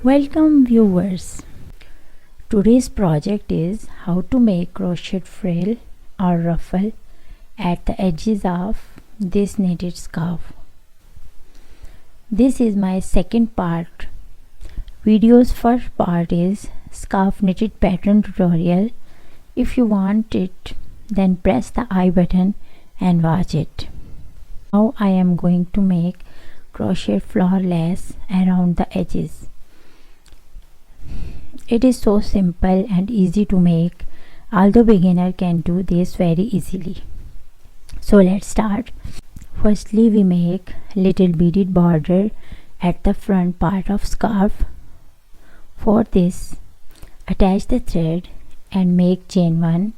Welcome viewers. Today's project is how to make crochet frill or ruffle at the edges of this knitted scarf. This is my second part. Video's first part is scarf knitted pattern tutorial. If you want it, then press the I button and watch it. Now I am going to make crochet floor lace around the edges. It is so simple and easy to make, although beginner can do this very easily. So let's start. Firstly, we make little beaded border at the front part of scarf. For this, attach the thread and make chain 1.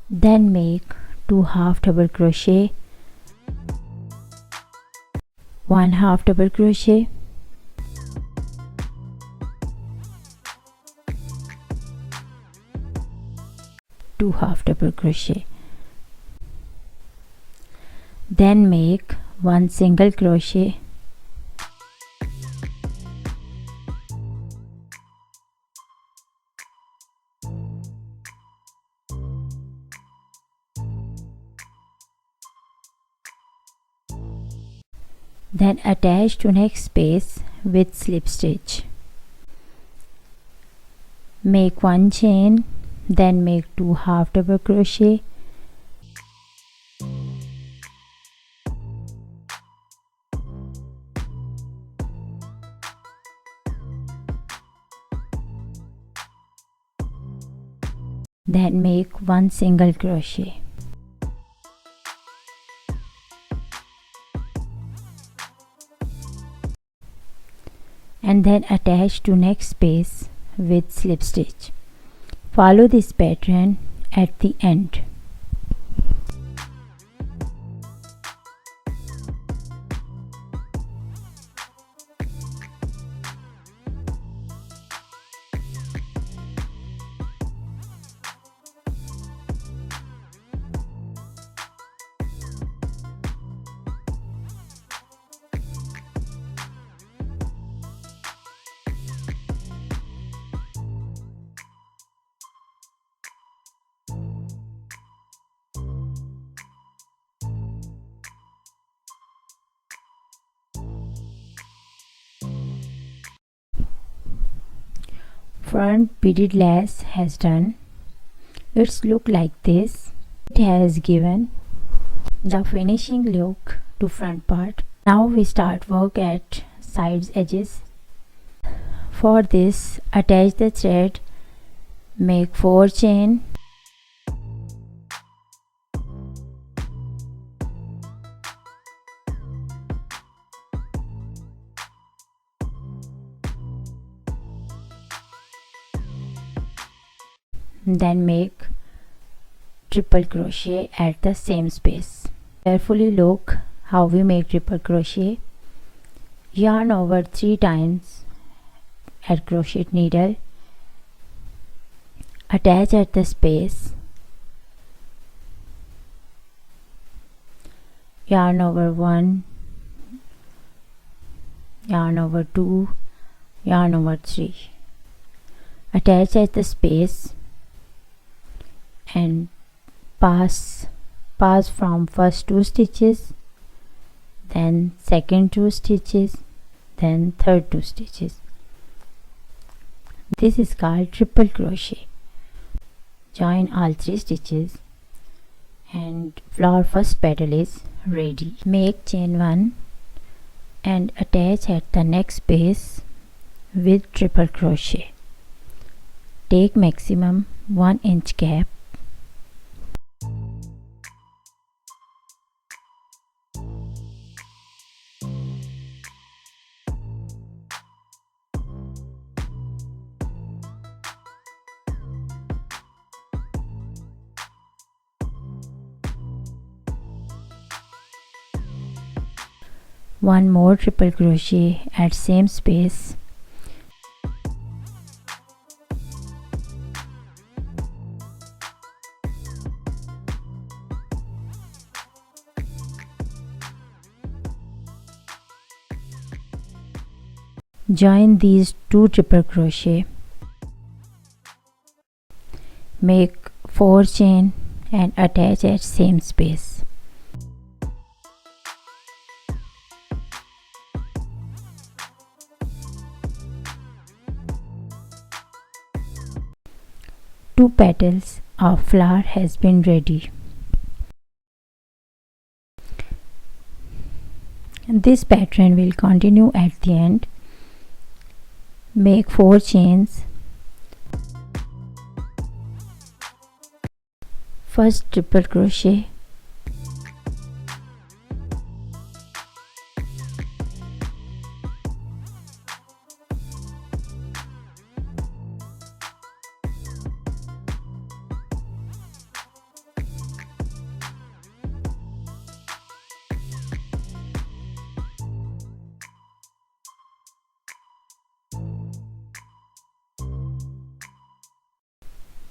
Then make 2 half double crochet, 1 half double crochet, 2 half double crochet. Then make 1 single crochet, then attach to next space with slip stitch. Make 1 chain, then make 2 half double crochet, then make 1 single crochet. And then attach to next space with slip stitch. Follow this pattern at the end. Front beaded lace has done. It's look like this. It has given the finishing look to front part. Now we start work at sides edges. For this, attach the thread, make 4 chain, then make triple crochet at the same space. Carefully look how we make triple crochet. Yarn over 3 times at crochet needle, attach at the space, yarn over 1, yarn over 2, yarn over 3, attach at the space and pass from first 2 stitches, then second 2 stitches, then third 2 stitches. This is called triple crochet. Join all 3 stitches and flower first petal is ready. Make chain 1 and attach at the next space with triple crochet. Take maximum 1 inch gap. One more triple crochet at same space. Join these 2 triple crochet, make 4 chain and attach at same space. Two petals of flower has been ready. This pattern will continue at the end. Make 4 chains. First triple crochet,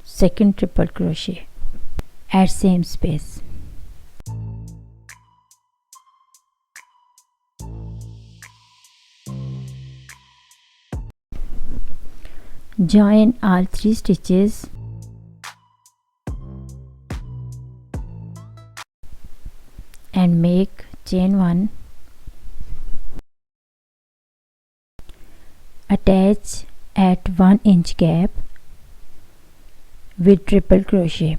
second triple crochet at same space. Join all 3 stitches and make chain 1. Attach at 1 inch gap with triple crochet.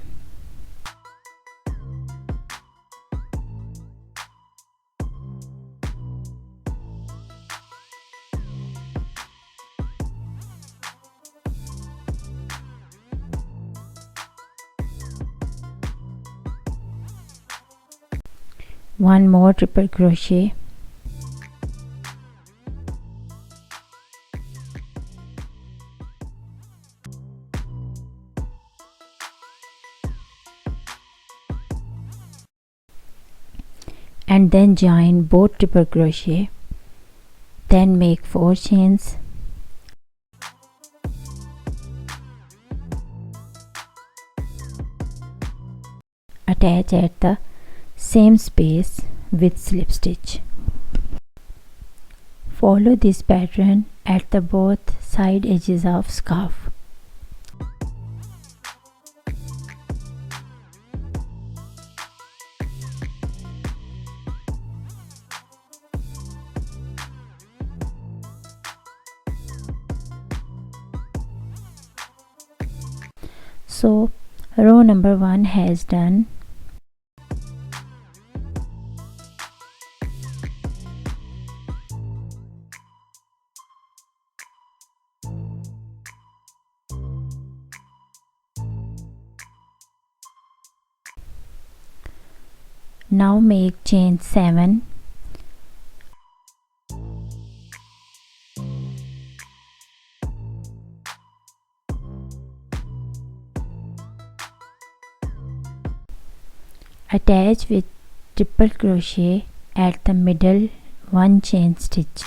One more triple crochet, and then join both triple crochet, then make 4 chains, attach at the same space with slip stitch. Follow this pattern at the both side edges of scarf. So row number 1 has done. Now make chain 7. Attach with triple crochet at the middle 1 chain stitch.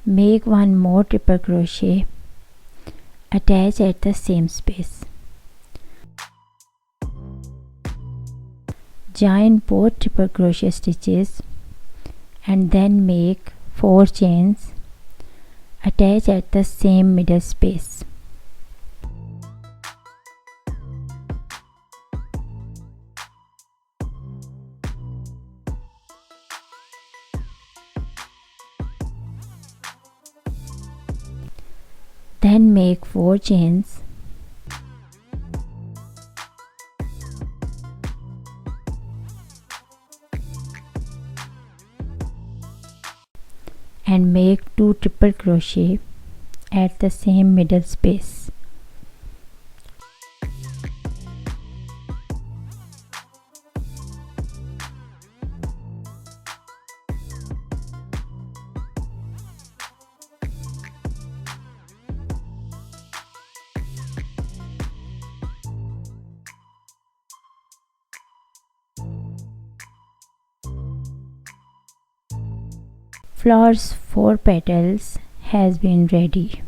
Make 1 more triple crochet, attach at the same space. Join both triple crochet stitches and then make 4 chains, attach at the same middle space. Then make 4 chains, and make 2 triple crochet at the same middle space. Flower's 4 petals has been ready.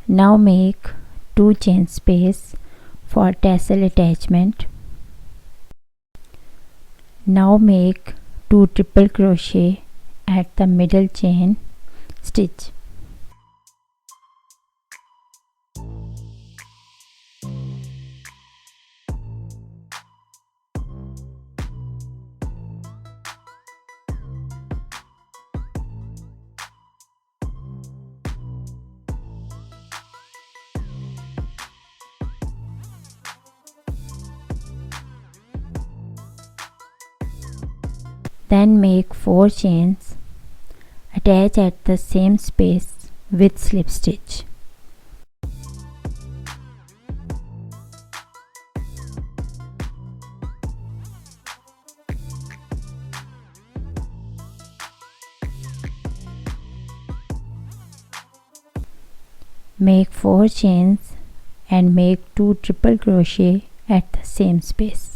Now make 2 chain space for tassel attachment. Now make 2 triple crochet at the middle chain stitch. Then make 4 chains, attach at the same space with slip stitch. Make 4 chains and make 2 triple crochet at the same space.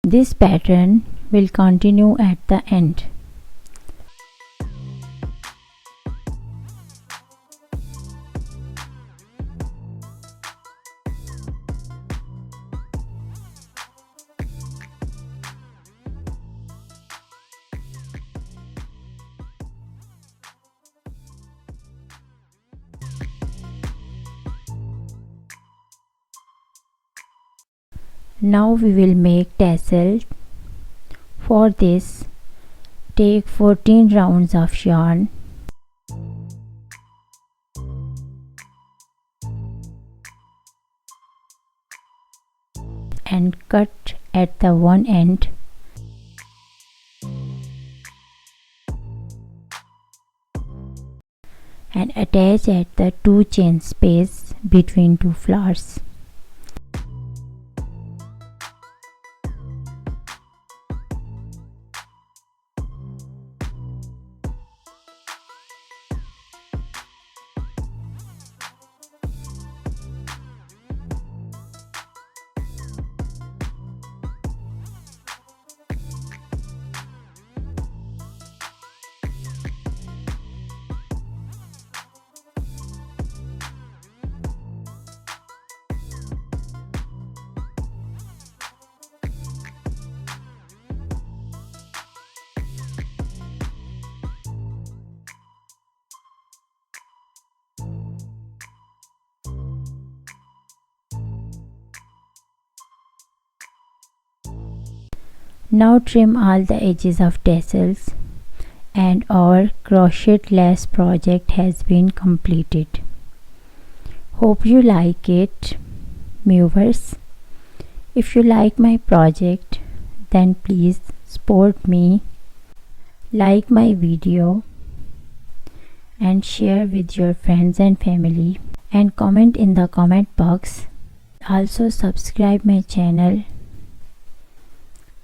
This pattern will continue at the end. Now we will make tassel. For this, take 14 rounds of yarn and cut at the one end. And attach at the 2 chain space between 2 flowers. Now trim all the edges of tassels and our crochet lace project has been completed. Hope you like it, viewers. If you like my project, then please support me, like my video and share with your friends and family and comment in the comment box. Also subscribe my channel.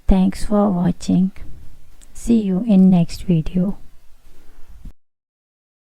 Thanks for watching. See you in next video.